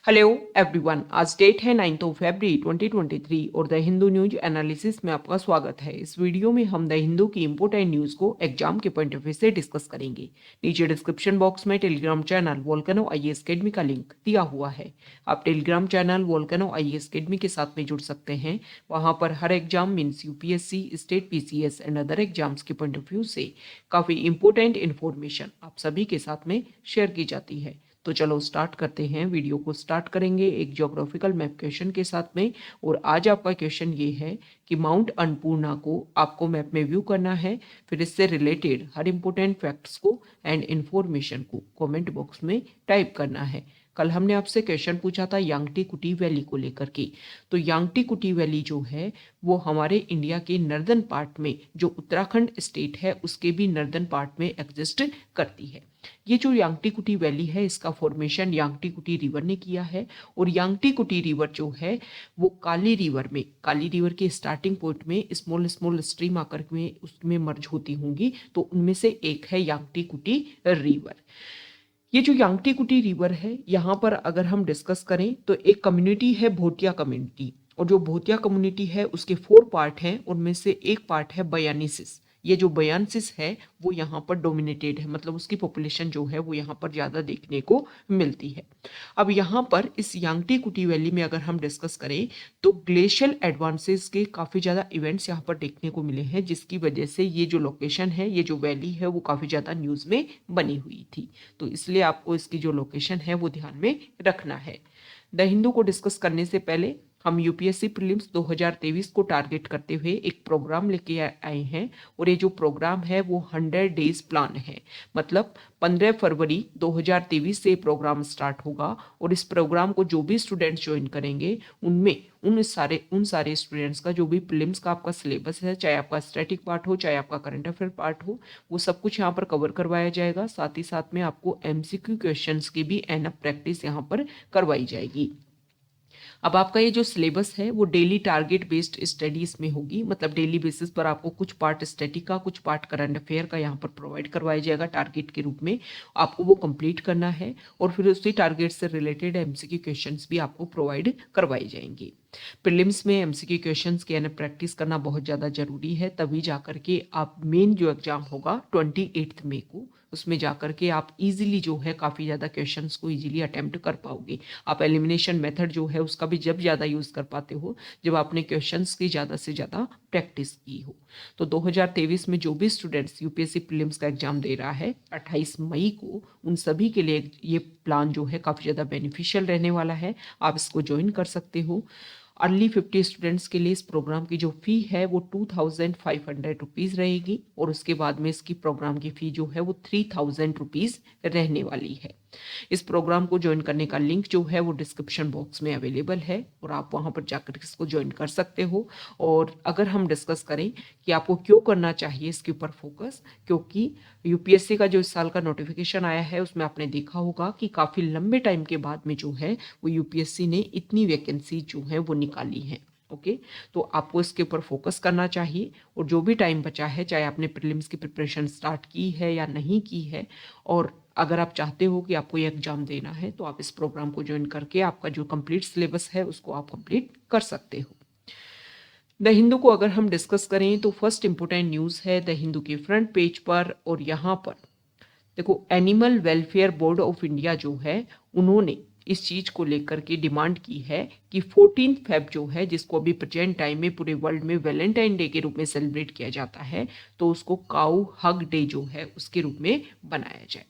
Hello everyone, आज date है 9 फरवरी 2023 और द हिंदू न्यूज एनालिसिस में आपका स्वागत है। इस वीडियो में हम द हिंदू की इंपोर्टेंट न्यूज को एग्जाम के पॉइंट ऑफ व्यू से डिस्कस करेंगे। नीचे डिस्क्रिप्शन बॉक्स में Telegram channel Volcano IAS academy का लिंक दिया हुआ है। आप Telegram channel Volcano IAS academy के साथ में जुड़ सकते हैं। वहां पर हर exam means UPSC, state PCS and other exams के पॉइंट ऑफ व्यू से काफी इंपोर्टेंट इन्फॉर्मेशन आप सभी के साथ में शेयर की जाती है। तो चलो स्टार्ट करते हैं। वीडियो को स्टार्ट करेंगे एक ज्योग्राफिकल मैप क्वेश्चन के साथ में। और आज आपका क्वेश्चन ये है कि माउंट अन्नपूर्णा को आपको मैप में व्यू करना है, फिर इससे रिलेटेड हर इंपॉर्टेंट फैक्ट्स को एंड इंफॉर्मेशन को कमेंट बॉक्स में टाइप करना है। कल हमने आपसे क्वेश्चन पूछा था यांगटी कुटी वैली को लेकर के। तो यांगटी कुटी वैली जो है वो हमारे इंडिया के नर्दर्न पार्ट में, जो उत्तराखंड स्टेट है उसके भी नर्दर्न पार्ट में एग्जिस्ट करती है। ये जो यांगटी कुटी वैली है इसका फॉर्मेशन यांगटी कुटी रिवर ने किया है। और यांगटी कुटी रिवर जो है वो काली रिवर के स्टार्टिंग पॉइंट में स्मॉल स्मॉल स्ट्रीम आकर में उसमें मर्ज होती होंगी, तो उनमें से एक है यांगटी कुटी रिवर। ये जो यांगटी कुटी रिवर है, यहाँ पर अगर हम डिस्कस करें तो एक कम्युनिटी है भोटिया कम्युनिटी। और जो भोटिया कम्युनिटी है उसके 4 पार्ट हैं, उनमें से एक पार्ट है बयानीसिस। ये जो बयानसिस है वो यहाँ पर डोमिनेटेड है, मतलब उसकी पॉपुलेशन जो है वो यहाँ पर ज़्यादा देखने को मिलती है। अब यहाँ पर इस यांगटी कुटी वैली में अगर हम डिस्कस करें तो ग्लेशियल एडवांसेस के काफ़ी ज़्यादा इवेंट्स यहाँ पर देखने को मिले हैं, जिसकी वजह से ये जो लोकेशन है, ये जो वैली है वो काफ़ी ज़्यादा न्यूज़ में बनी हुई थी। तो इसलिए आपको इसकी जो लोकेशन है वो ध्यान में रखना है। द हिंदू को डिस्कस करने से पहले हम यूपीएससी प्रीलिम्स 2023 को टारगेट करते हुए एक प्रोग्राम लेके आए हैं। और ये जो प्रोग्राम है वो 100 डेज प्लान है, मतलब 15 फरवरी 2023 से प्रोग्राम स्टार्ट होगा। और इस प्रोग्राम को जो भी स्टूडेंट्स ज्वाइन करेंगे उनमें उन सारे स्टूडेंट्स का जो भी प्रीलिम्स का आपका सिलेबस है, चाहे आपका स्टैटिक पार्ट हो चाहे आपका करंट अफेयर पार्ट हो, वो सब कुछ यहाँ पर कवर करवाया जाएगा। साथ ही साथ में आपको एमसीक्यू क्वेश्चंस की भी एनफ प्रैक्टिस यहाँ पर करवाई जाएगी। अब आपका ये जो सिलेबस है वो डेली टारगेट बेस्ड स्टडीज में होगी, मतलब डेली बेसिस पर आपको कुछ पार्ट स्टैटिक का कुछ पार्ट करंट अफेयर का यहाँ पर प्रोवाइड करवाया जाएगा टारगेट के रूप में। आपको वो कंप्लीट करना है और फिर उसी टारगेट से रिलेटेड एमसीक्यू क्वेश्चंस भी आपको प्रोवाइड करवाए जाएंगे। प्रीलिम्स में एमसीक्यू क्वेश्चंस की प्रैक्टिस करना बहुत ज़्यादा जरूरी है, तभी जाकर के आप मेन जो एग्जाम होगा 28 मई को, उसमें जाकर के आप इजीली जो है काफ़ी ज़्यादा क्वेश्चंस को इजीली अटेम्प्ट कर पाओगे। आप एलिमिनेशन मेथड जो है उसका भी जब ज़्यादा यूज़ कर पाते हो जब आपने क्वेश्चंस की ज़्यादा से ज़्यादा प्रैक्टिस की हो। तो 2023 में जो भी स्टूडेंट्स यूपीएससी प्रीलिम्स का एग्जाम दे रहा है 28 मई को, उन सभी के लिए ये प्लान जो है काफ़ी ज़्यादा बेनिफिशियल रहने वाला है। आप इसको ज्वाइन कर सकते हो। अर्ली 50 स्टूडेंट्स के लिए इस प्रोग्राम की जो फ़ी है वो 2500 रुपीज़ रहेगी। और उसके बाद में इसकी प्रोग्राम की फ़ी जो है वो 3000 रुपीज़ रहने वाली है। इस प्रोग्राम को ज्वाइन करने का लिंक जो है वो डिस्क्रिप्शन बॉक्स में अवेलेबल है और आप वहां पर जाकर इसको ज्वाइन कर सकते हो। और अगर हम डिस्कस करें कि आपको क्यों करना चाहिए इसके ऊपर फोकस, क्योंकि यूपीएससी का जो इस साल का नोटिफिकेशन आया है उसमें आपने देखा होगा कि काफ़ी लंबे टाइम के बाद में जो है वो यूपीएससी ने इतनी वैकेंसी जो है वो निकाली है। ओके, तो आपको इसके ऊपर फोकस करना चाहिए। और जो भी टाइम बचा है, चाहे आपने प्रीलिम्स की प्रिपरेशन स्टार्ट की है या नहीं की है, और अगर आप चाहते हो कि आपको ये एग्जाम देना है तो आप इस प्रोग्राम को ज्वाइन करके आपका जो कंप्लीट सिलेबस है उसको आप कंप्लीट कर सकते हो। द हिंदू को अगर हम डिस्कस करें तो फर्स्ट इंपोर्टेंट न्यूज़ है द हिंदू के फ्रंट पेज पर। और यहाँ पर देखो, animal welfare board of India जो है उन्होंने इस चीज को लेकर के डिमांड की है कि 14 फेब जो है, जिसको अभी प्रेजेंट टाइम में पूरे वर्ल्ड में वैलेंटाइन डे के रूप में सेलिब्रेट किया जाता है, तो उसको काऊ हग डे जो है उसके रूप में बनाया जाए।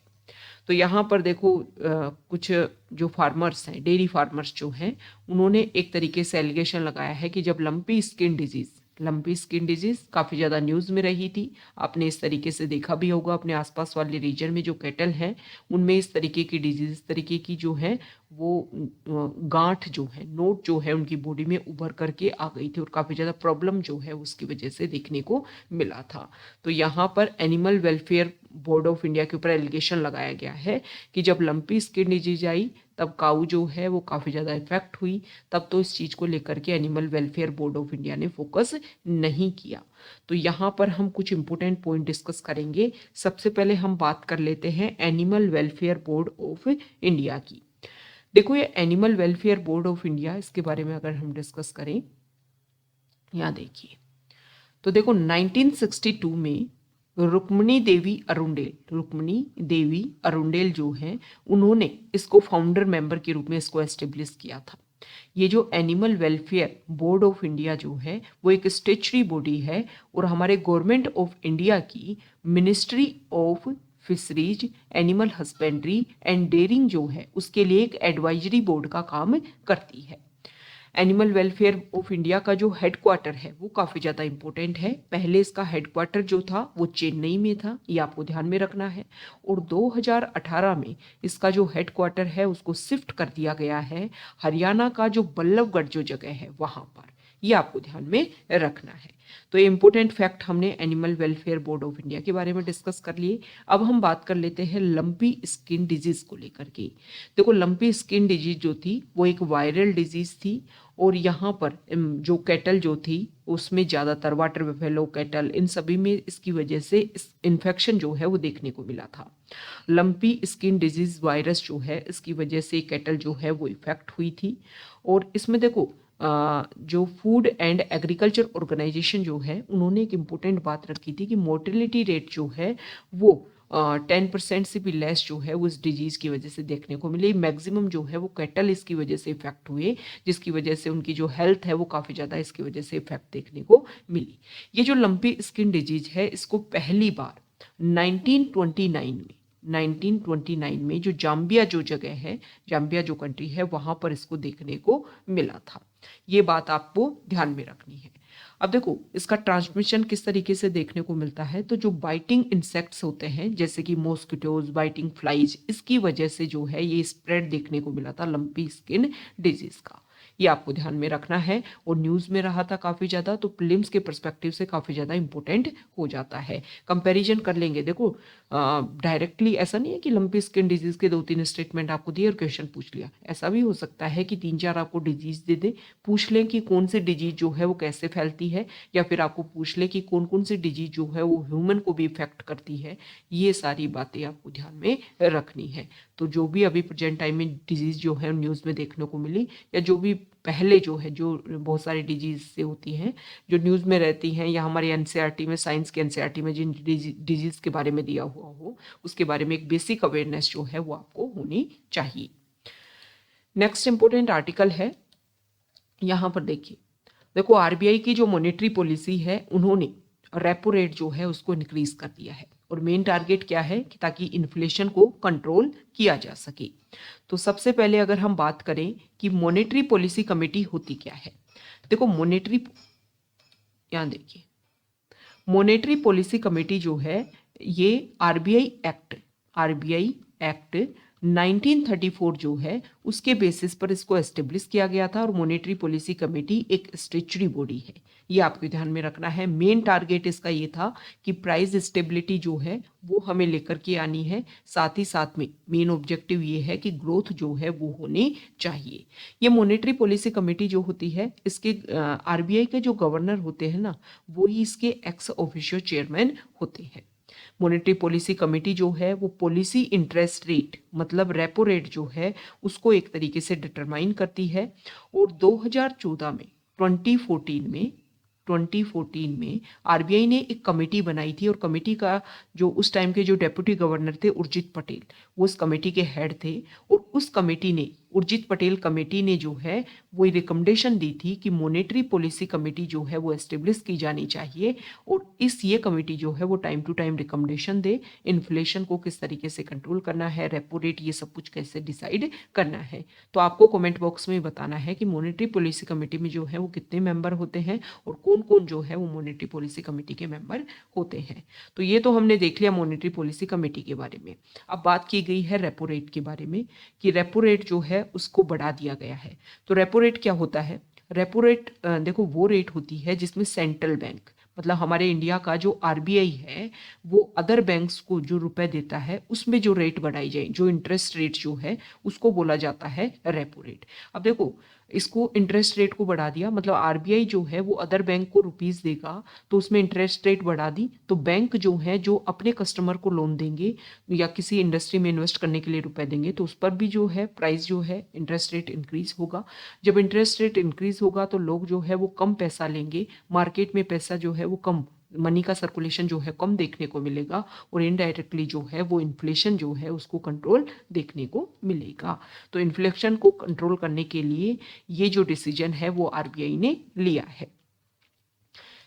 तो यहाँ पर देखो कुछ जो फार्मर्स हैं, डेयरी फार्मर्स जो हैं, उन्होंने एक तरीके से एलिगेशन लगाया है कि जब लंपी स्किन डिजीज काफ़ी ज़्यादा न्यूज़ में रही थी, आपने इस तरीके से देखा भी होगा अपने आसपास वाले रीजन में जो कैटल हैं उनमें इस तरीके की डिजीज, इस तरीके की जो है वो गांठ जो है, नोट जो है उनकी बॉडी में उभर करके आ गई थी और काफ़ी ज़्यादा प्रॉब्लम जो है उसकी वजह से देखने को मिला था। तो यहाँ पर animal welfare board of India के ऊपर एलिगेशन लगाया गया है कि जब लंपी स्किन डिजीज आई तब काऊ जो है वो काफ़ी ज़्यादा इफेक्ट हुई, तब तो इस चीज़ को लेकर के animal welfare board of India ने फोकस नहीं किया। तो यहाँ पर हम कुछ इंपॉर्टेंट पॉइंट डिस्कस करेंगे। सबसे पहले हम बात कर लेते हैं animal welfare board of India की। देखो ये animal welfare board of India, इसके बारे में अगर हम डिस्कस करें, यहाँ देखिए, तो देखो 1962 में रुक्मणी देवी अरुंडेल जो हैं, उन्होंने इसको फाउंडर मेंबर के रूप में इसको एस्टेब्लिश किया था। ये जो animal welfare board of India जो है वो एक स्टेचुरी बॉडी है और हमारे गवर्नमेंट ऑफ इंडिया की ministry of fisheries, animal husbandry and dairying जो है उसके लिए एक एडवाइजरी बोर्ड का काम करती है। एनिमल वेलफेयर ऑफ इंडिया का जो हेडक्वार्टर है वो काफ़ी ज़्यादा इंपॉर्टेंट है। पहले इसका हेडक्वार्टर जो था वो चेन्नई में था, ये आपको ध्यान में रखना है, और 2018 में इसका जो हेडक्वार्टर है उसको शिफ्ट कर दिया गया है हरियाणा का जो बल्लभगढ़ जो जगह है वहाँ पर, ये आपको ध्यान में रखना है। तो ये इंपॉर्टेंट फैक्ट हमने animal welfare board of India के बारे में डिस्कस कर लिए। अब हम बात कर लेते हैं लंपी स्किन डिजीज को लेकर के। देखो लंपी स्किन डिजीज जो थी वो एक वायरल डिजीज थी और यहाँ पर जो कैटल जो थी उसमें ज़्यादातर वाटर बफेलो कैटल, इन सभी में इसकी वजह से इस इन्फेक्शन जो है वो देखने को मिला था। लंपी स्किन डिजीज वायरस जो है इसकी वजह से कैटल जो है वो इफेक्ट हुई थी। और इसमें देखो जो फूड एंड एग्रीकल्चर ऑर्गेनाइजेशन जो है उन्होंने एक इम्पोर्टेंट बात रखी थी कि मोर्टेलिटी रेट जो है वो 10% से भी लेस जो है वो इस डिजीज़ की वजह से देखने को मिली। मैक्सिमम जो है वो कैटल इसकी वजह से इफेक्ट हुए, जिसकी वजह से उनकी जो हेल्थ है वो काफ़ी ज़्यादा इसकी वजह से इफेक्ट देखने को मिली। ये जो लंपी स्किन डिजीज है इसको पहली बार 1929 में जो जाम्बिया जो जगह है, जाम्बिया जो कंट्री है वहाँ पर इसको देखने को मिला था। ये बात आपको ध्यान में रखनी है। अब देखो इसका ट्रांसमिशन किस तरीके से देखने को मिलता है, तो जो बाइटिंग इंसेक्ट्स होते हैं जैसे कि मॉस्किटोज, बाइटिंग फ्लाइज, इसकी वजह से जो है ये स्प्रेड देखने को मिला था लंपी स्किन डिजीज का। ये आपको ध्यान में रखना है और न्यूज़ में रहा था काफ़ी ज़्यादा, तो प्रीलिम्स के पर्सपेक्टिव से काफ़ी ज़्यादा इंपॉर्टेंट हो जाता है। कंपैरिजन कर लेंगे, देखो डायरेक्टली ऐसा नहीं है कि लंपी स्किन डिजीज़ के 2-3 स्टेटमेंट आपको दिए और क्वेश्चन पूछ लिया। ऐसा भी हो सकता है कि 3-4 आपको डिजीज़ दे दे, पूछ लें कि कौन सी डिजीज़ जो है वो कैसे फैलती है, या फिर आपको पूछ लें कि कौन कौन सी डिजीज़ जो है वो ह्यूमन को भी इफेक्ट करती है। ये सारी बातें आपको ध्यान में रखनी है। तो जो भी अभी प्रेजेंट टाइम में डिजीज़ जो है न्यूज़ में देखने को मिली, या जो भी पहले जो है जो बहुत सारी डिजीज़ से होती हैं जो न्यूज़ में रहती हैं, या हमारे एनसीईआरटी में, साइंस के एनसीईआरटी में जिन डिजीज़ के बारे में दिया हुआ हो उसके बारे में एक बेसिक अवेयरनेस जो है वो आपको होनी चाहिए। नेक्स्ट इंपॉर्टेंट आर्टिकल है, यहाँ पर देखिए, देखो आरबीआई की जो मॉनेटरी पॉलिसी है उन्होंने रेपो रेट जो है उसको इंक्रीज कर दिया है, और मेन टारगेट क्या है कि ताकि इन्फ्लेशन को कंट्रोल किया जा सके। तो सबसे पहले अगर हम बात करें कि मॉनेटरी पॉलिसी कमेटी होती क्या है, देखो यहाँ देखिए, मॉनेटरी पॉलिसी कमेटी जो है ये आरबीआई एक्ट 1934 जो है उसके बेसिस पर इसको एस्टेब्लिश किया गया था, और मॉनेटरी पॉलिसी कमेटी एक स्टेचुरी बॉडी है, ये आपको ध्यान में रखना है। मेन टारगेट इसका ये था कि प्राइस स्टेबिलिटी जो है वो हमें लेकर के आनी है, साथ ही साथ में मेन ऑब्जेक्टिव ये है कि ग्रोथ जो है वो होनी चाहिए। ये मॉनेटरी पॉलिसी कमेटी जो होती है इसके आरबीआई के जो गवर्नर होते हैं ना, वो ही इसके एक्स ऑफिशियो चेयरमैन होते हैं। मॉनेटरी पॉलिसी कमेटी जो है वो पॉलिसी इंटरेस्ट रेट मतलब रेपो रेट जो है उसको एक तरीके से डिटरमाइन करती है, और 2014 में 2014 में आरबीआई ने एक कमेटी बनाई थी, और कमेटी का जो उस टाइम के जो डेप्यूटी गवर्नर थे उर्जित पटेल, वो उस कमेटी के हेड थे, और उस कमेटी ने, उर्जित पटेल कमेटी ने जो है वो रिकमेंडेशन दी थी कि मॉनेटरी पॉलिसी कमेटी जो है वो एस्टेब्लिश की जानी चाहिए, और ये कमेटी जो है वो टाइम टू टाइम रिकमेंडेशन दे, इन्फ्लेशन को किस तरीके से कंट्रोल करना है, रेपो रेट, ये सब कुछ कैसे डिसाइड करना है। तो आपको कमेंट बॉक्स में बताना है कि मॉनेटरी पॉलिसी कमेटी में जो है वो कितने मेंबर होते हैं और कौन कौन जो है वो मॉनेटरी पॉलिसी कमेटी के मेंबर होते हैं। तो ये तो हमने देख लिया मॉनेटरी पॉलिसी कमेटी के बारे में। अब बात की गई है रेपो रेट के बारे में कि रेपो रेट जो है उसको बढ़ा दिया गया है। तो रेपो रेट क्या होता है? रेपो रेट देखो वो रेट होती है जिसमें सेंट्रल बैंक मतलब हमारे इंडिया का जो आरबीआई है वो अदर बैंक्स को जो रुपए देता है उसमें जो रेट बढ़ाई जाए, जो इंटरेस्ट रेट जो है उसको बोला जाता है रेपो रेट। अब देखो इसको इंटरेस्ट रेट को बढ़ा दिया, मतलब आरबीआई जो है वो अदर बैंक को रुपीस देगा तो उसमें इंटरेस्ट रेट बढ़ा दी, तो बैंक जो है जो अपने कस्टमर को लोन देंगे या किसी इंडस्ट्री में इन्वेस्ट करने के लिए रुपए देंगे तो उस पर भी जो है प्राइस जो है इंटरेस्ट रेट इंक्रीज होगा। जब इंटरेस्ट रेट इंक्रीज होगा तो लोग जो है वो कम पैसा लेंगे, मार्केट में पैसा जो है वो कम, मनी का सर्कुलेशन जो है कम देखने को मिलेगा और इनडायरेक्टली जो है वो इन्फ्लेशन जो है उसको कंट्रोल देखने को मिलेगा। तो इन्फ्लेशन को कंट्रोल करने के लिए ये जो डिसीजन है वो आरबीआई ने लिया है।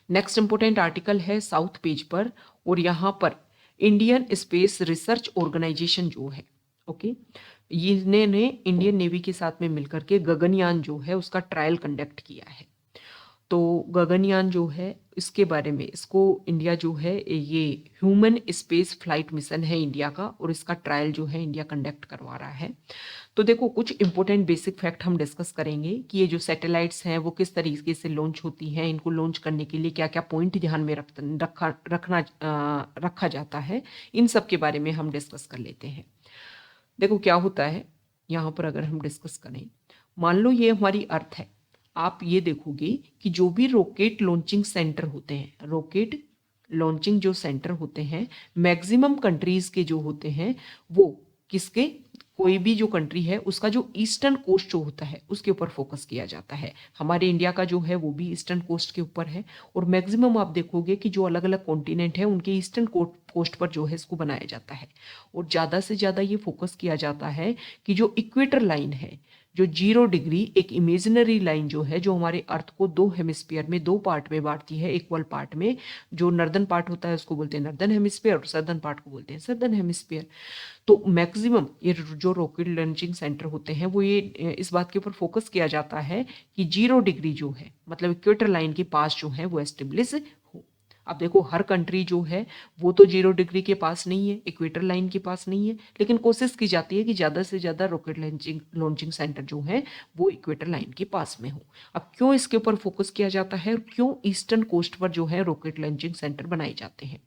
नेक्स्ट इंपोर्टेंट आर्टिकल है साउथ पेज पर, और यहाँ पर इंडियन स्पेस रिसर्च ऑर्गेनाइजेशन जो है, ओके, ने इंडियन नेवी के साथ में मिलकर के गगनयान जो है उसका ट्रायल कंडक्ट किया है। तो गगनयान जो है इसके बारे में, इसको इंडिया जो है ये ह्यूमन स्पेस फ्लाइट मिशन है इंडिया का, और इसका ट्रायल जो है इंडिया कंडक्ट करवा रहा है। तो देखो कुछ इंपॉर्टेंट बेसिक फैक्ट हम डिस्कस करेंगे कि ये जो सैटेलाइट्स हैं वो किस तरीके से लॉन्च होती हैं, इनको लॉन्च करने के लिए क्या क्या पॉइंट ध्यान में रखा जाता है, इन सब के बारे में हम डिस्कस कर लेते हैं। देखो क्या होता है यहाँ पर, अगर हम डिस्कस करें, मान लो ये हमारी अर्थ है, आप ये देखोगे कि जो भी रॉकेट लॉन्चिंग सेंटर होते हैं, रॉकेट लॉन्चिंग जो सेंटर होते हैं मैक्सिमम कंट्रीज के जो होते हैं वो किसके, कोई भी जो कंट्री है उसका जो ईस्टर्न कोस्ट जो होता है उसके ऊपर फोकस किया जाता है। हमारे इंडिया का जो है वो भी ईस्टर्न कोस्ट के ऊपर है, और मैक्सिमम आप देखोगे कि जो अलग अलग कॉन्टिनेंट है उनके ईस्टर्न कोस्ट पर जो है इसको बनाया जाता है। और ज़्यादा से ज़्यादा ये फोकस किया जाता है कि जो इक्वेटर लाइन है, जो 0 डिग्री, एक इमेजिनरी लाइन जो है जो हमारे अर्थ को दो हेमिस्फीयर में, दो पार्ट में बांटती है, इक्वल पार्ट में, जो नॉर्दर्न पार्ट होता है उसको बोलते हैं नॉर्दर्न हेमिस्फीयर और सदर्न पार्ट को बोलते हैं सदर्न हेमिस्फीयर। तो मैक्सिमम ये जो रॉकेट लॉन्चिंग सेंटर होते हैं वो ये इस बात के ऊपर फोकस किया जाता है कि 0 डिग्री जो है मतलब इक्वेटर लाइन के पास जो है वो एस्टेब्लिश हो। अब देखो हर कंट्री जो है वो तो 0 डिग्री के पास नहीं है, इक्वेटर लाइन के पास नहीं है, लेकिन कोशिश की जाती है कि ज़्यादा से ज़्यादा रॉकेट लॉन्चिंग सेंटर जो है वो इक्वेटर लाइन के पास में हो। अब क्यों इसके ऊपर फोकस किया जाता है और क्यों ईस्टर्न कोस्ट पर जो है रॉकेट लॉन्चिंग सेंटर बनाए जाते हैं?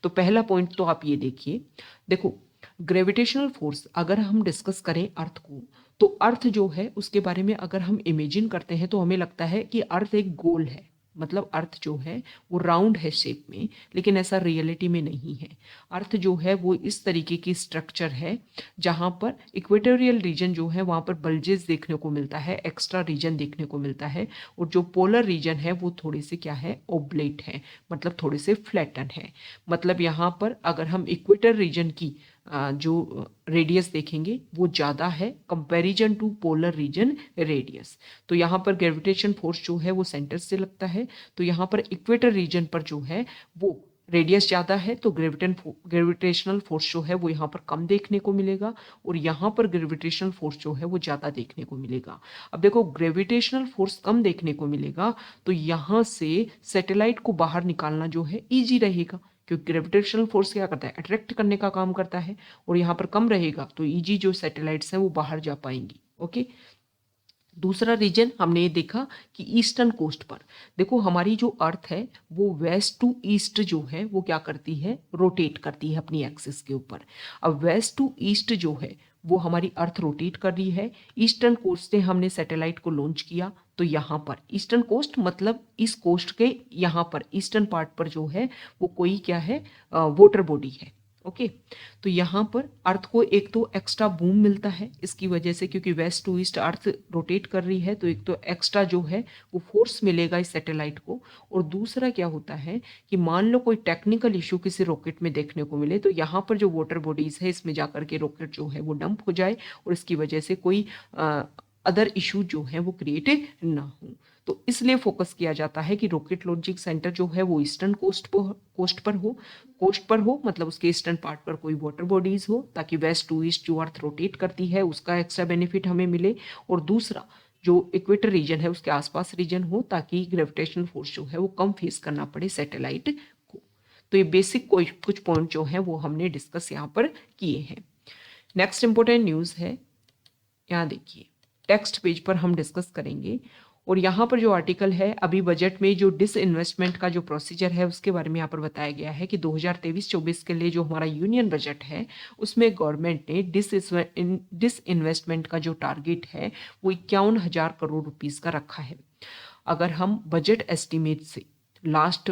तो पहला पॉइंट तो आप ये देखिए, देखो ग्रेविटेशनल फोर्स अगर हम डिस्कस करें अर्थ को, तो अर्थ जो है उसके बारे में अगर हम इमेजिन करते हैं तो हमें लगता है कि अर्थ एक गोल है, मतलब अर्थ जो है वो राउंड है शेप में, लेकिन ऐसा रियलिटी में नहीं है। अर्थ जो है वो इस तरीके की स्ट्रक्चर है जहाँ पर इक्वेटोरियल रीजन जो है वहाँ पर बल्जेस देखने को मिलता है, एक्स्ट्रा रीजन देखने को मिलता है, और जो पोलर रीजन है वो थोड़े से क्या है, ओब्लेट है, मतलब थोड़े से फ्लैटन है। मतलब यहाँ पर अगर हम इक्वेटर रीजन की जो रेडियस देखेंगे वो ज़्यादा है comparison to polar region radius. तो यहाँ पर ग्रेविटेशन फोर्स जो है वो सेंटर से लगता है, तो यहाँ पर इक्वेटर रीजन पर जो है वो रेडियस ज़्यादा है, तो ग्रेविटेशनल फोर्स जो है वो यहाँ पर कम देखने को मिलेगा, और यहाँ पर ग्रेविटेशनल फोर्स जो है वो ज़्यादा देखने को मिलेगा। अब देखो ग्रेविटेशनल फोर्स कम देखने को मिलेगा तो यहाँ से सैटेलाइट को बाहर निकालना जो है ईजी रहेगा, क्योंकि ग्रेविटेशनल फोर्स क्या करता है, अट्रैक्ट करने का काम करता है, और यहाँ पर कम रहेगा तो इजी जो सैटेलाइट्स हैं वो बाहर जा पाएंगी। ओके, दूसरा रीजन हमने ये देखा कि ईस्टर्न कोस्ट पर, देखो हमारी जो अर्थ है वो वेस्ट टू ईस्ट जो है वो क्या करती है, रोटेट करती है अपनी एक्सिस के ऊपर। अब वेस्ट टू ईस्ट जो है वो हमारी अर्थ रोटेट कर रही है, ईस्टर्न कोस्ट से हमने सैटेलाइट को लॉन्च किया, तो यहाँ पर ईस्टर्न कोस्ट मतलब इस कोस्ट के यहाँ पर ईस्टर्न पार्ट पर जो है वो कोई क्या है, वाटर बॉडी है। ओके, तो यहाँ पर अर्थ को एक तो एक्स्ट्रा बूम मिलता है इसकी वजह से, क्योंकि west to east earth rotate कर रही है, तो एक तो एक्स्ट्रा जो है वो फोर्स मिलेगा इस सैटेलाइट को। और दूसरा क्या होता है कि मान लो कोई टेक्निकल इशू किसी रॉकेट में देखने को मिले, तो यहाँ पर जो वाटर बॉडीज है इसमें जाकर के रॉकेट जो है वो डंप हो जाए और इसकी वजह से कोई अदर इशू जो है वो क्रिएट ना हो। तो इसलिए फोकस किया जाता है कि रॉकेट लॉन्चिंग सेंटर जो है वो ईस्टर्न कोस्ट पर हो, मतलब उसके ईस्टर्न पार्ट पर कोई वाटर बॉडीज हो, ताकि वेस्ट टू ईस्ट जो अर्थ रोटेट करती है उसका एक्स्ट्रा बेनिफिट हमें मिले, और दूसरा जो इक्वेटर रीजन है उसके आसपास रीजन हो ताकि ग्रेविटेशनल फोर्स जो है वो कम फेस करना पड़े सैटेलाइट को। तो ये बेसिक कुछ पॉइंट जो है वो हमने डिस्कस यहाँ पर किए हैं। नेक्स्ट इंपॉर्टेंट न्यूज़ है, यहाँ देखिए टेक्स्ट पेज पर हम डिस्कस करेंगे, और यहाँ पर जो आर्टिकल है, अभी बजट में जो डिसइन्वेस्टमेंट का जो प्रोसीजर है उसके बारे में यहाँ पर बताया गया है कि 2023-24 के लिए जो हमारा यूनियन बजट है उसमें गवर्नमेंट ने डिसइन्वेस्टमेंट का जो टारगेट है वो 51,000 करोड़ रुपीस का रखा है। अगर हम बजट एस्टिमेट से last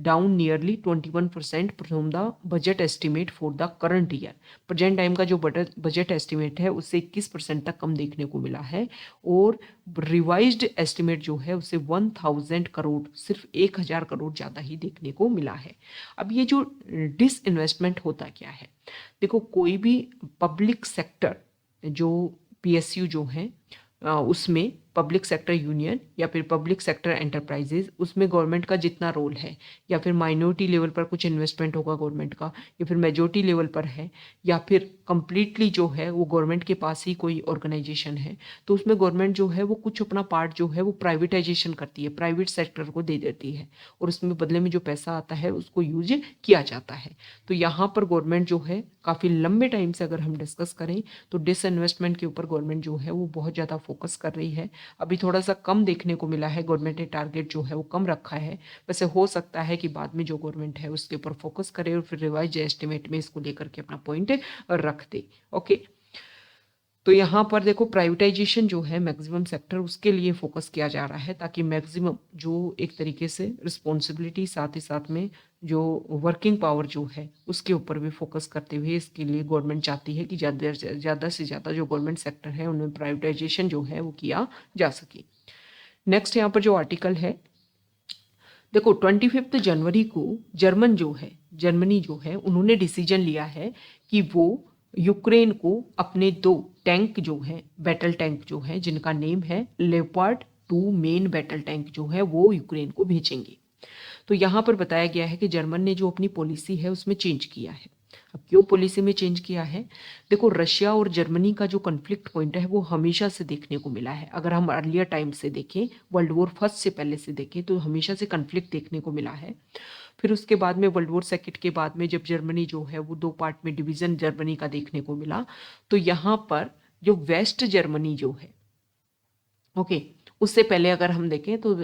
down nearly 21% from the budget estimate for the current year. Present time का जो बजट एस्टिमेट है उससे 21% तक कम देखने को मिला है और रिवाइज्ड एस्टिमेट जो है उससे 1000 करोड़, सिर्फ 1000 करोड़ ज़्यादा ही देखने को मिला है। अब ये जो डिसइन्वेस्टमेंट होता क्या है, देखो कोई भी पब्लिक सेक्टर जो पीएसयू जो है उसमें पब्लिक सेक्टर यूनियन या फिर पब्लिक सेक्टर एंटरप्राइजेज, उसमें गवर्नमेंट का जितना रोल है या फिर माइनॉरिटी लेवल पर कुछ इन्वेस्टमेंट होगा गवर्नमेंट का या फिर मेजोरिटी लेवल पर है या फिर कंप्लीटली जो है वो गवर्नमेंट के पास ही कोई ऑर्गेनाइजेशन है, तो उसमें गवर्नमेंट जो है वो कुछ अपना पार्ट जो है वो प्राइवेटाइजेशन करती है, प्राइवेट सेक्टर को दे देती है और उसमें बदले में जो पैसा आता है उसको यूज किया जाता है। तो यहाँ पर गवर्नमेंट जो है काफ़ी लंबे टाइम से अगर हम डिस्कस करें तो डिसइन्वेस्टमेंट के ऊपर गवर्नमेंट जो है वो बहुत ज़्यादा फोकस कर रही है। अभी थोड़ा सा कम देखने को मिला है, गवर्नमेंट ने टारगेट जो है वो कम रखा है। वैसे हो सकता है कि बाद में जो गवर्नमेंट है उसके ऊपर फोकस करे और फिर रिवाइज एस्टिमेट में इसको लेकर के अपना पॉइंट रख दे। ओके, तो यहाँ पर देखो प्राइवेटाइजेशन जो है मैक्सिमम सेक्टर उसके लिए फोकस किया जा रहा है ताकि मैक्सिमम जो एक तरीके से रिस्पॉन्सिबिलिटी साथ ही साथ में जो वर्किंग पावर जो है उसके ऊपर भी फोकस करते हुए इसके लिए गवर्नमेंट चाहती है कि ज़्यादा से ज़्यादा जो गवर्नमेंट सेक्टर है उनमें प्राइवेटाइजेशन जो है वो किया जा सके। नेक्स्ट यहाँ पर जो आर्टिकल है, देखो 25 जनवरी को जर्मनी जो है उन्होंने डिसीजन लिया है कि वो यूक्रेन को अपने 2 टैंक जो है, बैटल टैंक जो है जिनका नेम है लेपर्ड 2 मेन बैटल टैंक जो है वो यूक्रेन को भेजेंगे। तो यहाँ पर बताया गया है कि जर्मन ने जो अपनी पॉलिसी है उसमें चेंज किया है। अब क्यों पॉलिसी में चेंज किया है, देखो रशिया और जर्मनी का जो कन्फ्लिक्ट पॉइंट है वो हमेशा से देखने को मिला है। अगर हम अर्लियर टाइम से देखें, वर्ल्ड वॉर फर्स्ट से पहले से देखें तो हमेशा से कन्फ्लिक्ट देखने को मिला है। फिर उसके बाद में वर्ल्ड वॉर सेकेंड के बाद में जब जर्मनी जो है वो 2 पार्ट में डिवीजन जर्मनी का देखने को मिला, तो यहाँ पर जो वेस्ट जर्मनी जो है, ओके, उससे पहले अगर हम देखें तो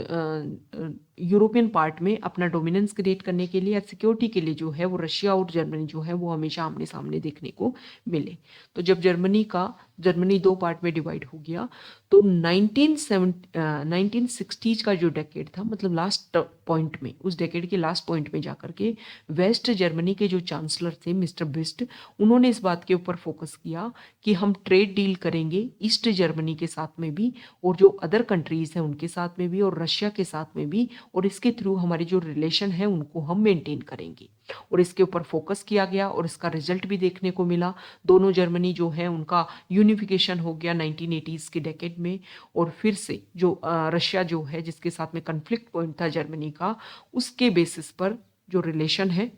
यूरोपियन पार्ट में अपना डोमिनेंस क्रिएट करने के लिए या सिक्योरिटी के लिए जो है वो रशिया और जर्मनी जो है वो हमेशा आमने सामने देखने को मिले। तो जब जर्मनी 2 पार्ट में डिवाइड हो गया तो 1960s का जो डेकेड था, मतलब लास्ट पॉइंट में, उस डेकेड के लास्ट पॉइंट में जाकर के वेस्ट जर्मनी के जो चांसलर थे मिस्टर बिस्ट, उन्होंने इस बात के ऊपर फोकस किया कि हम ट्रेड डील करेंगे ईस्ट जर्मनी के साथ में भी और जो अदर कंट्रीज हैं उनके साथ में भी और रशिया के साथ में भी, और इसके थ्रू हमारे जो रिलेशन है उनको हम मेंटेन करेंगे। और इसके ऊपर फोकस किया गया और इसका रिजल्ट भी देखने को मिला। दोनों जर्मनी जो है उनका यूनिफिकेशन हो गया 1980s के डेकेड में, और फिर से जो रशिया जो है जिसके साथ में कन्फ्लिक्ट पॉइंट था जर्मनी का, उसके बेसिस पर जो रिलेशन है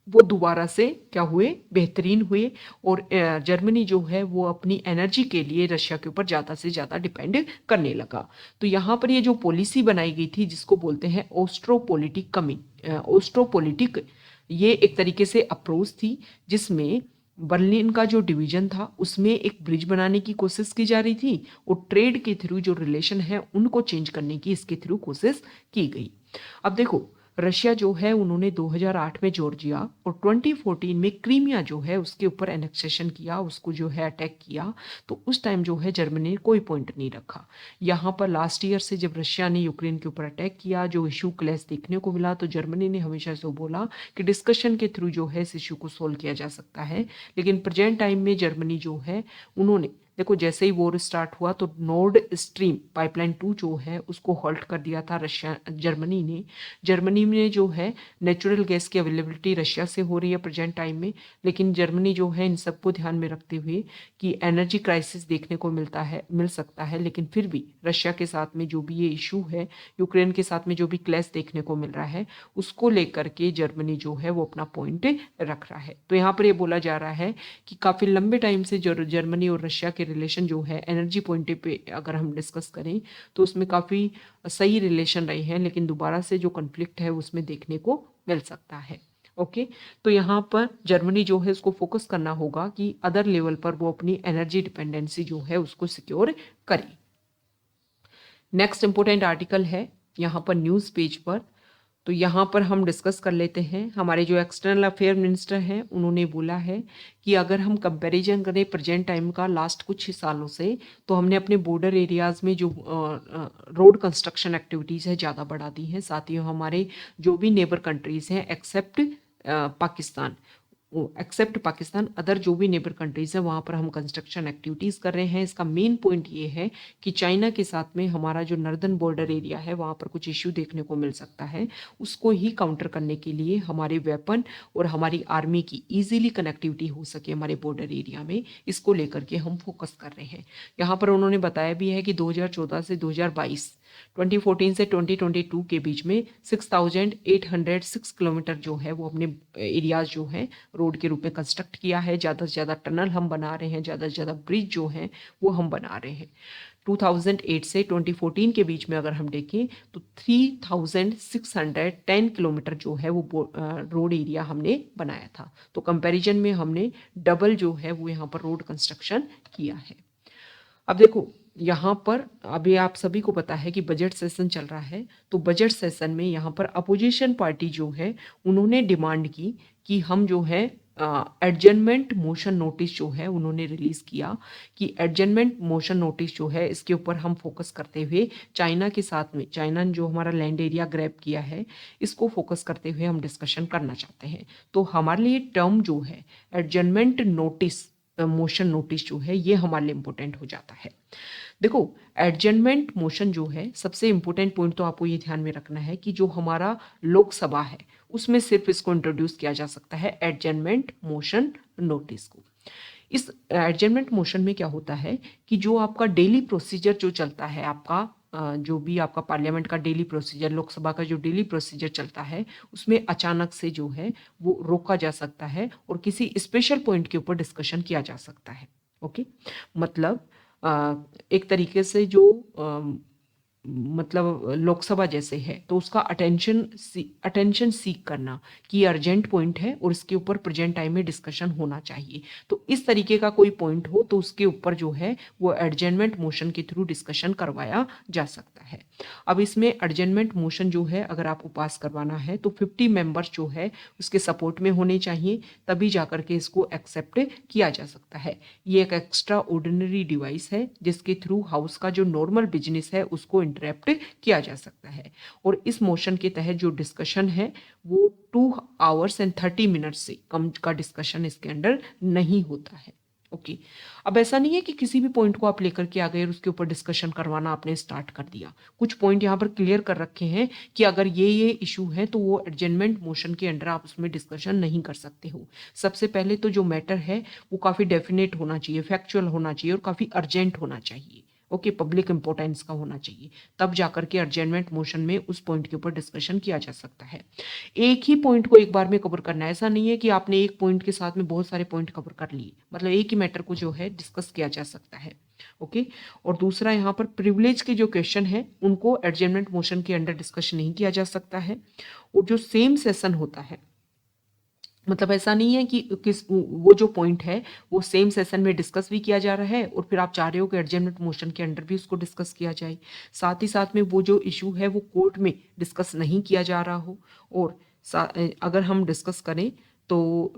वो दोबारा से क्या हुए, बेहतरीन हुए। और जर्मनी जो है वो अपनी एनर्जी के लिए रशिया के ऊपर ज़्यादा से ज़्यादा डिपेंड करने लगा। तो यहाँ पर ये जो पॉलिसी बनाई गई थी जिसको बोलते हैं ओस्ट्रोपोलिटिक, ये एक तरीके से अप्रोच थी जिसमें बर्लिन का जो डिवीजन था उसमें एक ब्रिज बनाने की कोशिश की जा रही थी और ट्रेड के थ्रू जो रिलेशन है उनको चेंज करने की इसके थ्रू कोशिश की गई। अब देखो रशिया जो है उन्होंने 2008 में जॉर्जिया और 2014 में क्रीमिया जो है उसके ऊपर एनेक्सेशन किया, उसको जो है अटैक किया। तो उस टाइम जो है जर्मनी ने कोई पॉइंट नहीं रखा। यहाँ पर लास्ट ईयर से जब रशिया ने यूक्रेन के ऊपर अटैक किया, जो इशू क्लैश देखने को मिला, तो जर्मनी ने हमेशा से बोला कि डिस्कशन के थ्रू जो है इस इशू को सोल्व किया जा सकता है। लेकिन प्रेजेंट टाइम में जर्मनी जो है उन्होंने देखो जैसे ही वॉर स्टार्ट हुआ तो नॉर्ड स्ट्रीम पाइपलाइन 2 जो है उसको हॉल्ट कर दिया था जर्मनी में जो है नेचुरल गैस की अवेलेबिलिटी रशिया से हो रही है प्रेजेंट टाइम में। लेकिन जर्मनी जो है इन सबको ध्यान में रखते हुए कि एनर्जी क्राइसिस देखने को मिल सकता है, लेकिन फिर भी रशिया के साथ में जो भी ये इशू है, यूक्रेन के साथ में जो भी क्लैश देखने को मिल रहा है, उसको लेकर के जर्मनी जो है वो अपना पॉइंट रख रहा है। तो यहाँ पर ये बोला जा रहा है कि काफ़ी लंबे टाइम से जर्मनी और रशिया के रिलेशन जो है एनर्जी पॉइंट पे अगर हम डिस्कस करें तो उसमें काफ़ी सही रिलेशन रहे हैं, लेकिन दोबारा से जो कन्फ्लिक्ट है उसमें देखने को मिल सकता है। ओके, तो यहाँ पर जर्मनी जो है उसको फोकस करना होगा कि अदर लेवल पर वो अपनी एनर्जी डिपेंडेंसी जो है उसको सिक्योर करे। नेक्स्ट इंपॉर्टेंट आर्टिकल है यहाँ पर न्यूज़ पेज पर। तो यहाँ पर हम डिस्कस कर लेते हैं। हमारे जो एक्सटर्नल अफेयर मिनिस्टर हैं उन्होंने बोला है कि अगर हम कंपैरिजन करें प्रेजेंट टाइम का लास्ट कुछ सालों से, तो हमने अपने बॉर्डर एरियाज़ में जो रोड कंस्ट्रक्शन एक्टिविटीज़ है ज़्यादा बढ़ा दी हैं। साथ ही हमारे जो भी नेबर कंट्रीज़ हैं एक्सेप्ट पाकिस्तान अदर जो भी नेबर कंट्रीज़ हैं वहाँ पर हम कंस्ट्रक्शन एक्टिविटीज़ कर रहे हैं। इसका मेन पॉइंट ये है कि चाइना के साथ में हमारा जो नॉर्दर्न बॉर्डर एरिया है वहाँ पर कुछ इश्यू देखने को मिल सकता है। उसको ही काउंटर करने के लिए हमारे वेपन और हमारी आर्मी की ईजिली कनेक्टिविटी हो सके हमारे बॉर्डर एरिया में, इसको लेकर के हम फोकस कर रहे हैं। यहाँ पर उन्होंने बताया भी है कि 2014 से 2022 2014 से 2022 के बीच में 6,806 किलोमीटर जो है वो अपने एरियाज जो है रोड के रूप में कंस्ट्रक्ट किया है। ज़्यादा से ज़्यादा टनल हम बना रहे हैं, ज़्यादा से ज़्यादा ब्रिज जो हैं वो हम बना रहे हैं। 2008 से 2014 के बीच में अगर हम देखें तो 3,610 किलोमीटर जो है वो रोड एरिया हमने बनाया था। तो कंपैरिजन में हमने डबल जो है वो यहाँ पर रोड कंस्ट्रक्शन किया है। अब देखो यहाँ पर अभी आप सभी को पता है कि बजट सेशन चल रहा है। तो बजट सेशन में यहाँ पर अपोजिशन पार्टी जो है उन्होंने डिमांड की कि हम जो है एडजर्नमेंट मोशन नोटिस जो है उन्होंने रिलीज किया कि एडजर्नमेंट मोशन नोटिस जो है इसके ऊपर हम फोकस करते हुए चाइना के साथ में, चाइना ने जो हमारा लैंड एरिया ग्रैब किया है इसको फोकस करते हुए हम डिस्कशन करना चाहते हैं। तो हमारे लिए टर्म जो है एडजर्नमेंट नोटिस मोशन नोटिस जो है ये हमारे लिए इंपॉर्टेंट हो जाता है। देखो एडजर्नमेंट मोशन जो है सबसे इंपॉर्टेंट पॉइंट तो आपको ये ध्यान में रखना है कि जो हमारा लोकसभा है उसमें सिर्फ इसको इंट्रोड्यूस किया जा सकता है एडजर्नमेंट मोशन नोटिस को। इस एडजर्नमेंट मोशन में क्या होता है कि जो आपका डेली प्रोसीजर जो चलता है आपका जो भी आपका पार्लियामेंट का डेली प्रोसीजर, लोकसभा का जो डेली प्रोसीजर चलता है उसमें अचानक से जो है वो रोका जा सकता है और किसी स्पेशल पॉइंट के ऊपर डिस्कशन किया जा सकता है। ओके, मतलब एक तरीके से जो मतलब लोकसभा जैसे है तो उसका अटेंशन सीक करना कि अर्जेंट पॉइंट है और इसके ऊपर प्रेजेंट टाइम में डिस्कशन होना चाहिए। तो इस तरीके का कोई पॉइंट हो तो उसके ऊपर जो है वो एडजर्नमेंट मोशन के थ्रू डिस्कशन करवाया जा सकता है। अब इसमें एडजर्नमेंट मोशन जो है अगर आपको पास करवाना है तो 50 मेंबर्स जो है उसके सपोर्ट में होने चाहिए, तभी जाकर के इसको एक्सेप्ट किया जा सकता है। ये एक एक्स्ट्रा ऑर्डिनरी डिवाइस है जिसके थ्रू हाउस का जो नॉर्मल बिजनेस है उसको इंटरप्ट किया जा सकता है। और इस मोशन के तहत जो डिस्कशन है वो 2 आवर्स एंड 30 मिनट से कम का डिस्कशन इसके अंदर नहीं होता है। ओके, अब ऐसा नहीं है कि किसी भी पॉइंट को आप लेकर के आ गए और उसके ऊपर डिस्कशन करवाना आपने स्टार्ट कर दिया। कुछ पॉइंट यहाँ पर क्लियर कर रखे हैं कि अगर ये इशू है तो वो एडजर्नमेंट मोशन के अंडर आप उसमें डिस्कशन नहीं कर सकते हो। सबसे पहले तो जो मैटर है वो काफ़ी डेफिनेट होना चाहिए, फैक्चुअल होना चाहिए और काफ़ी अर्जेंट होना चाहिए। ओके, पब्लिक इंपॉर्टेंस का होना चाहिए, तब जाकर के अर्जेंटमेंट मोशन में उस पॉइंट के ऊपर डिस्कशन किया जा सकता है। एक ही पॉइंट को एक बार में कवर करना है, ऐसा नहीं है कि आपने एक पॉइंट के साथ में बहुत सारे पॉइंट कवर कर लिए, मतलब एक ही मैटर को जो है डिस्कस किया जा सकता है। ओके, और दूसरा यहाँ पर प्रिविलेज के जो क्वेश्चन है उनको एडजर्नमेंट मोशन के अंडर डिस्कशन नहीं किया जा सकता है। और जो सेम सेशन होता है, मतलब ऐसा नहीं है कि वो जो पॉइंट है वो सेम सेशन में डिस्कस भी किया जा रहा है और फिर आप चाह रहे हो कि एडजर्नमेंट मोशन के अंडर भी उसको डिस्कस किया जाए, साथ ही साथ में वो जो इशू है वो कोर्ट में डिस्कस नहीं किया जा रहा हो। और अगर हम डिस्कस करें तो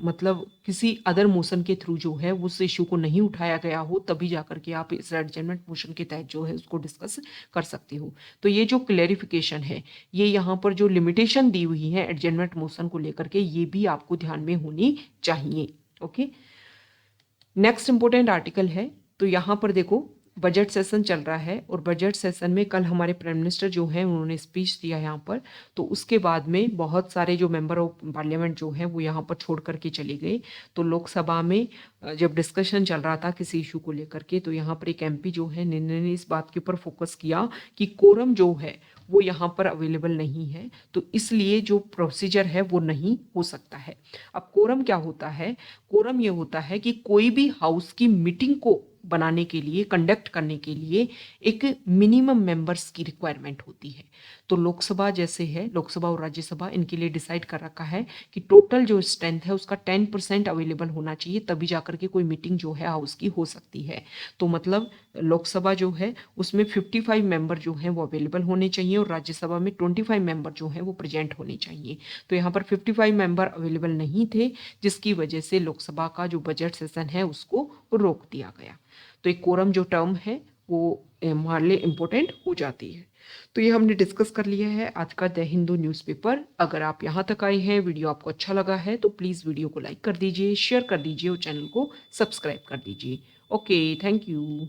मतलब किसी अदर मोशन के थ्रू जो है उस इशू को नहीं उठाया गया हो, तभी जाकर के आप इस एडजर्नमेंट मोशन के तहत जो है उसको डिस्कस कर सकते हो। तो ये जो क्लेरिफिकेशन है, ये यहाँ पर जो लिमिटेशन दी हुई है एडजर्नमेंट मोशन को लेकर के, ये भी आपको ध्यान में होनी चाहिए। ओके, नेक्स्ट इंपॉर्टेंट आर्टिकल है। तो यहाँ पर देखो बजट सेशन चल रहा है और बजट सेशन में कल हमारे प्राइम मिनिस्टर जो हैं उन्होंने स्पीच दिया यहाँ पर। तो उसके बाद में बहुत सारे जो मेंबर ऑफ पार्लियामेंट जो हैं वो यहाँ पर छोड़ करके चले गए। तो लोकसभा में जब डिस्कशन चल रहा था किसी इशू को लेकर के, तो यहाँ पर एक एमपी जो है ने इस बात के ऊपर फोकस किया कि कोरम जो है वो यहाँ पर अवेलेबल नहीं है, तो इसलिए जो प्रोसीजर है वो नहीं हो सकता है। अब कोरम क्या होता है? कोरम ये होता है कि कोई भी हाउस की मीटिंग को बनाने के लिए, कंडक्ट करने के लिए एक मिनिमम मेंबर्स की रिक्वायरमेंट होती है। तो लोकसभा जैसे है, लोकसभा और राज्यसभा, इनके लिए डिसाइड कर रखा है कि टोटल जो स्ट्रेंथ है उसका 10% अवेलेबल होना चाहिए, तभी जाकर के कोई मीटिंग जो है हाउस की हो सकती है। तो मतलब लोकसभा जो है उसमें 55 मेंबर जो हैं वो अवेलेबल होने चाहिए और राज्यसभा में 25 मेंबर जो हैं वो प्रेजेंट होने चाहिए। तो यहाँ पर 55 मेंबर अवेलेबल नहीं थे, जिसकी वजह से लोकसभा का जो बजट सेशन है उसको रोक दिया गया। तो एक कोरम जो टर्म है वो हमारे लिए इम्पोर्टेंट हो जाती है। तो ये हमने डिस्कस कर लिया है आज का द हिंदू न्यूज़पेपर। अगर आप यहाँ तक आए हैं, वीडियो आपको अच्छा लगा है तो प्लीज़ वीडियो को लाइक कर दीजिए, शेयर कर दीजिए और चैनल को सब्सक्राइब कर दीजिए। Okay, thank you.